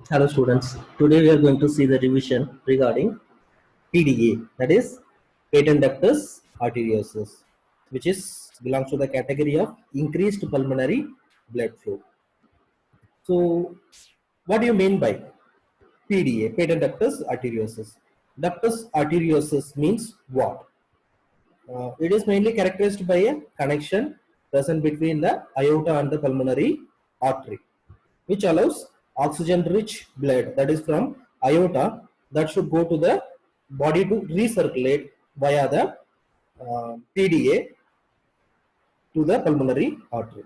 Hello students, today we are going to see the revision regarding PDA, that is patent ductus arteriosus, which is belongs to the category of increased pulmonary blood flow. So what do you mean by PDA, patent ductus arteriosus? Ductus arteriosus means what? It is mainly characterized by a connection present between the aorta and the pulmonary artery, which allows oxygen-rich blood, that is from aorta, that should go to the body to recirculate via the PDA to the pulmonary artery.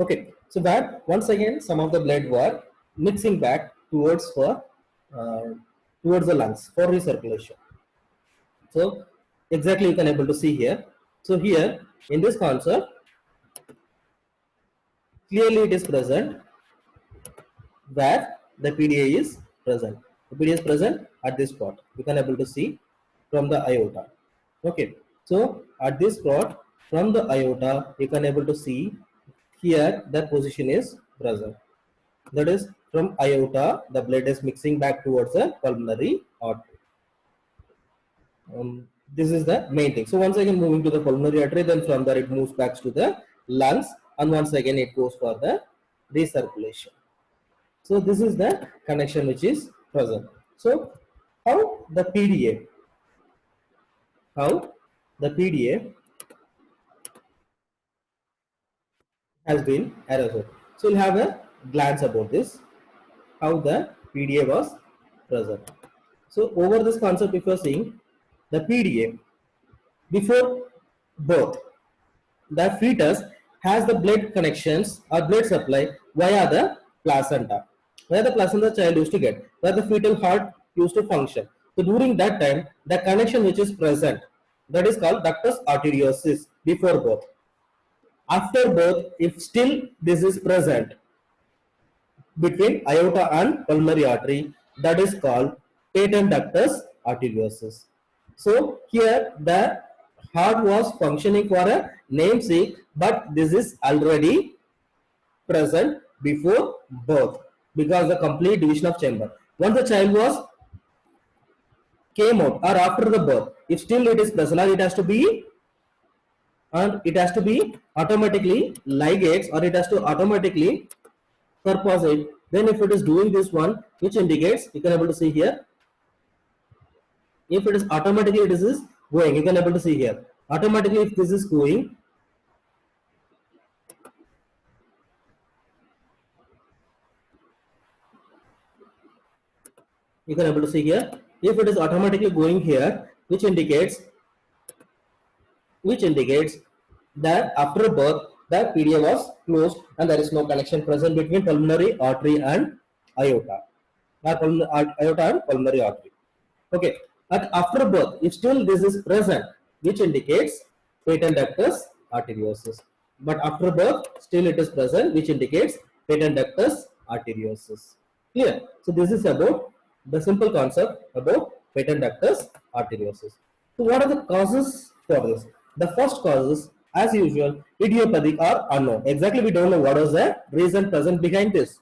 Okay, so that once again some of the blood were mixing back uh, towards the lungs for recirculation. So exactly you can able to see here. So here in this concept, clearly it is present where the PDA is present. The PDA is present at this spot. You can able to see from the aorta. Okay, so at this spot from the aorta, you can able to see here the position is present. That is from aorta, the blood is mixing back towards the pulmonary artery. This is the main thing. So once again moving to the pulmonary artery, then from there it moves back to the lungs, and once again it goes for the recirculation. So this is the connection which is present. So how the PDA has been erased. So we'll have a glance about this, how the PDA was present. So over this concept, if you are seeing the PDA before birth, the fetus has the blood connections or blood supply via the placenta, where the placenta child used to get, where the fetal heart used to function. So during that time, the connection which is present, that is called ductus arteriosus before birth. After birth, if still this is present between aorta and pulmonary artery, that is called patent ductus arteriosus. So here the heart was functioning for a namesake, but this is already present before birth because the complete division of chamber. Once the child was came out or after the birth, if still it is present, it has to be automatically ligates, or it has to automatically purposate. Then if it is doing this one, which indicates, you can able to see here, if it is automatically this is going, you can able to see here, automatically if this is going, you can able to see here, if it is automatically going here, which indicates that after birth the PDA was closed and there is no connection present between pulmonary artery and aorta, aorta and pulmonary artery. Okay, but after birth, if still this is present, which indicates patent ductus arteriosus. But after birth, still it is present, which indicates patent ductus arteriosus. Clear? So this is about the simple concept about patent ductus arteriosus. So what are the causes for this? The first causes, as usual, idiopathic or unknown. Exactly, we don't know what is the reason present behind this,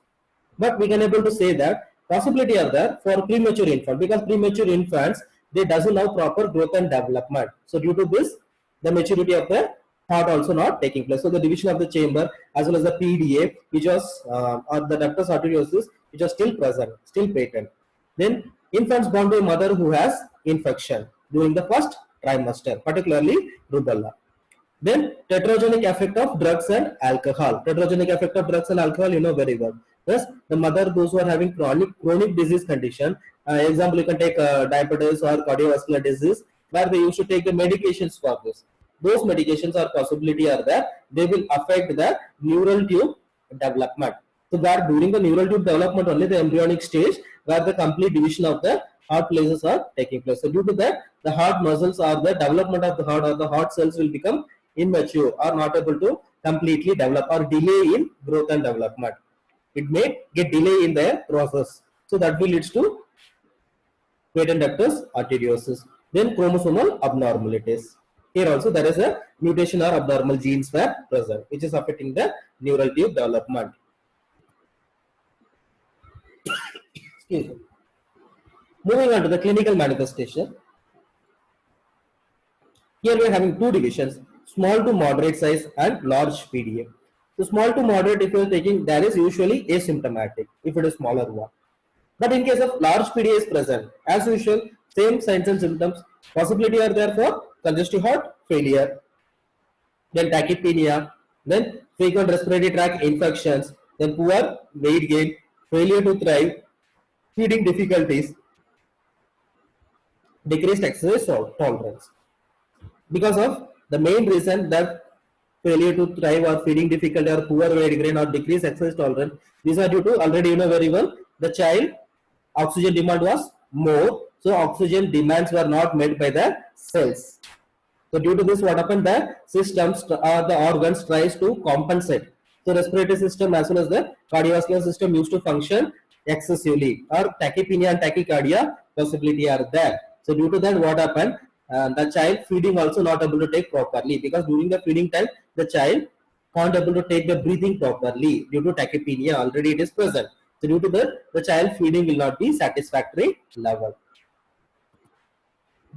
but we can able to say that possibility are there for premature infant, because premature infants, they doesn't have proper growth and development. So due to this, the maturity of the heart also not taking place. So the division of the chamber as well as the PDA, which was or the ductus arteriosus, which are still present, still patent. Then infants born by a mother who has infection during the first trimester, particularly rubella. Then tetragenic effect of drugs and alcohol. Tetragenic effect of drugs and alcohol, you know very well. Yes, the mother, those who are having chronic disease condition, example you can take diabetes or cardiovascular disease, where they used to take the medications for this. Those medications or possibility are there, they will affect the neural tube development. So that during the neural tube development only, the embryonic stage, where the complete division of the heart places are taking place. So due to that, the heart muscles or the development of the heart or the heart cells will become immature or not able to completely develop or delay in growth and development. It may get delay in their process. So that will lead to patent ductus arteriosus. Then chromosomal abnormalities. Here also there is a mutation or abnormal genes were present, which is affecting the neural tube development. Excuse me. Moving on to the clinical manifestation. Here we are having two divisions, small to moderate size and large PDA. So small to moderate, if you are taking, that is usually asymptomatic if it is smaller one. But in case of large PDA is present, as usual, same signs and symptoms, possibility are there for congestive heart failure, then tachypnea, then frequent respiratory tract infections, then poor weight gain, failure to thrive, feeding difficulties, decreased exercise tolerance. Because of the main reason that failure to thrive or feeding difficulty or poor weight gain or decreased exercise tolerance, these are due to, already you know very well, the child oxygen demand was more, so oxygen demands were not met by the cells. So due to this, what happened, the systems or the organs tries to compensate. So respiratory system as well as the cardiovascular system used to function excessively, or tachypnea and tachycardia possibility are there. So due to that, what happened, the child feeding also not able to take properly, because during the feeding time the child can't able to take the breathing properly due to tachypnea already it is present. So due to that, the child feeding will not be satisfactory level.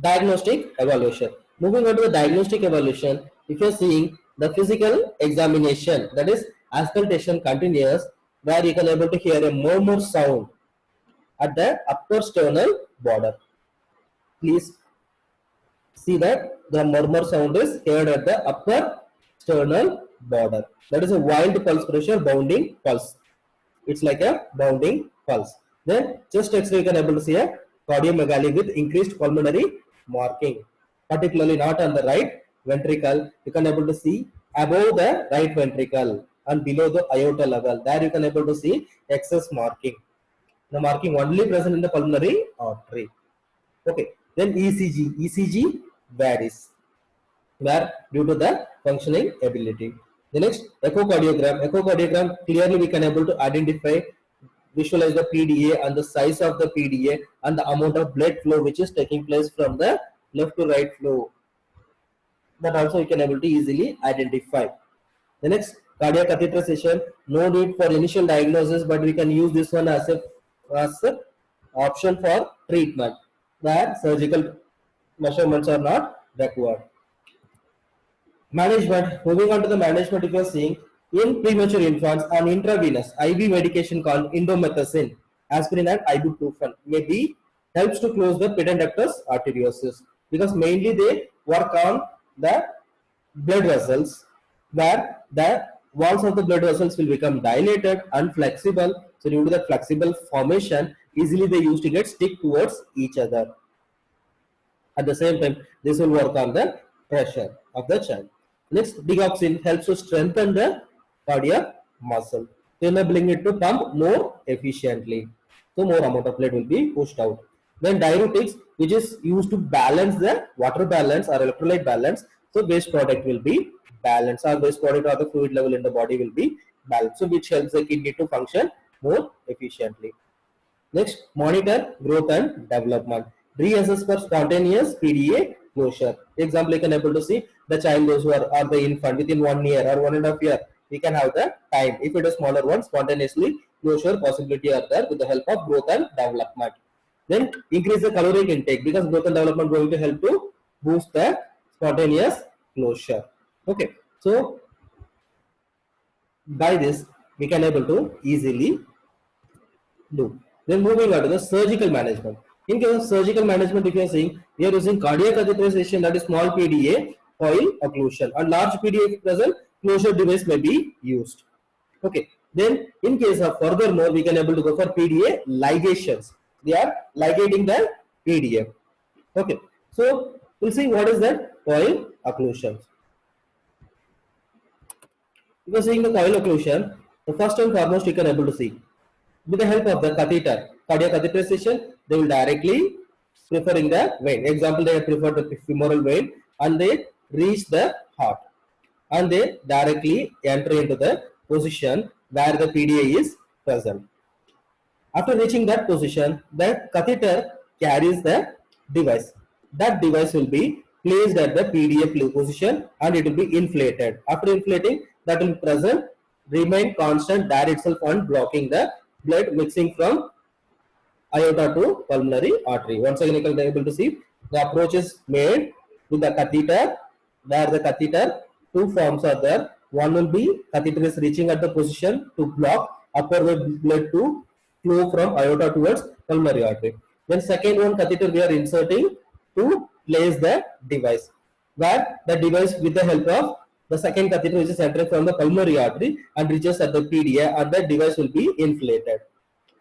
Diagnostic evaluation. Moving on to the diagnostic evaluation, if you are seeing the physical examination, that is auscultation continuous, where you can able to hear a murmur sound at the upper sternal border. Please see that the murmur sound is heard at the upper sternal border. That is a wild pulse pressure bounding pulse. It's like a bounding pulse. Then chest X-ray you can able to see a cardiomegaly with increased pulmonary marking, particularly not on the right ventricle. You can able to see above the right ventricle and below the aorta level. There you can able to see excess marking. The marking only present in the pulmonary artery. Okay. Then ECG. ECG varies, where due to the functioning ability. The next, echocardiogram. Echocardiogram, clearly we can able to identify, visualize the PDA and the size of the PDA and the amount of blood flow which is taking place from the left to right flow. That also you can able to easily identify. The next, cardiac catheterization. No need for initial diagnosis, but we can use this one as a option for treatment, where surgical measurements are not required. Management. Moving on to the management, if you are seeing, in premature infants, an intravenous IV medication called indomethacin, aspirin and ibuprofen may be helps to close the pudendectus arteriosus, because mainly they work on the blood vessels, where the walls of the blood vessels will become dilated and flexible. So due to the flexible formation, easily they used to get stick towards each other. At the same time, this will work on the pressure of the child. Next, digoxin helps to strengthen the cardiac muscle, enabling it to pump more efficiently. So more amount of blood will be pushed out. Then diuretics, which is used to balance the water balance or electrolyte balance. So waste product will be balanced, or waste product or the fluid level in the body will be balanced. So which helps the kidney to function more efficiently. Next, monitor growth and development. Reassess for spontaneous PDA closure. Example, you can able to see the child, those who are the infant within 1 year or 1.5 year. We can have the time. If it is smaller one, spontaneously closure possibility are there with the help of growth and development. Then increase the caloric intake, because growth and development going to help to boost the spontaneous closure. Okay, so by this we can able to easily do. Then moving on to the surgical management. In case of surgical management, if you are seeing, we are using cardiac catheterization, that is small PDA, coil occlusion, and large PDA present, closure device may be used. Okay. Then in case of furthermore, we can able to go for PDA ligations. They are ligating the PDA. Okay. So we'll see what is that coil occlusion. If you are seeing the coil occlusion, the first and foremost you can able to see, with the help of the catheter, cardiac catheterization, they will directly preferring the vein. Example, they prefer the femoral vein and they reach the heart and they directly enter into the position where the PDA is present. After reaching that position, the catheter carries the device. That device will be placed at the PDA position and it will be inflated. After inflating, that will present remain constant there itself and blocking the blood mixing from aorta to pulmonary artery. Once again, you can be able to see the approach is made with the catheter, where the catheter, two forms are there. One will be catheter is reaching at the position to block upper blood to flow from aorta towards pulmonary artery. Then second one catheter we are inserting to place the device, where the device with the help of the second catheter which is entering from the pulmonary artery and reaches at the PDA, and the device will be inflated.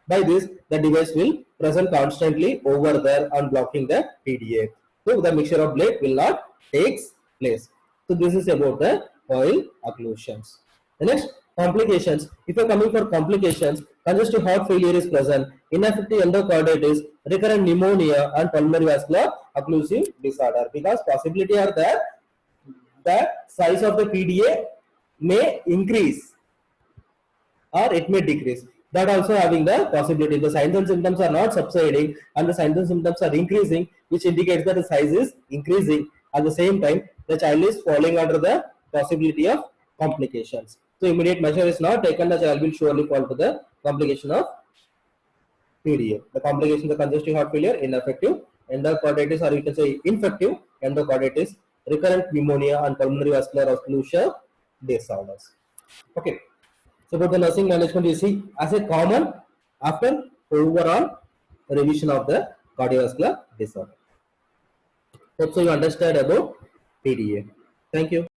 By this, the device will present constantly over there and blocking the PDA. So the mixture of blood will not takes place. So this is about the coil occlusions. The next, complications. If you are coming for complications, congestive heart failure is present, ineffective endocarditis, recurrent pneumonia, and pulmonary vascular occlusive disorder. Because possibility are there, the size of the PDA may increase or it may decrease. That also having the possibility. The signs and symptoms are not subsiding and the signs and symptoms are increasing, which indicates that the size is increasing. At the same time, the child is falling under the possibility of complications. So immediate measure is not taken, the child will surely fall to the complication of PDA. The complication, the congestive heart failure, ineffective endocarditis, or you can say infective endocarditis, recurrent pneumonia, and pulmonary vascular occlusion disorders. Okay. So about the nursing management, you see as a common after overall revision of the cardiovascular disorder. Hope so you understand about PDA. Thank you.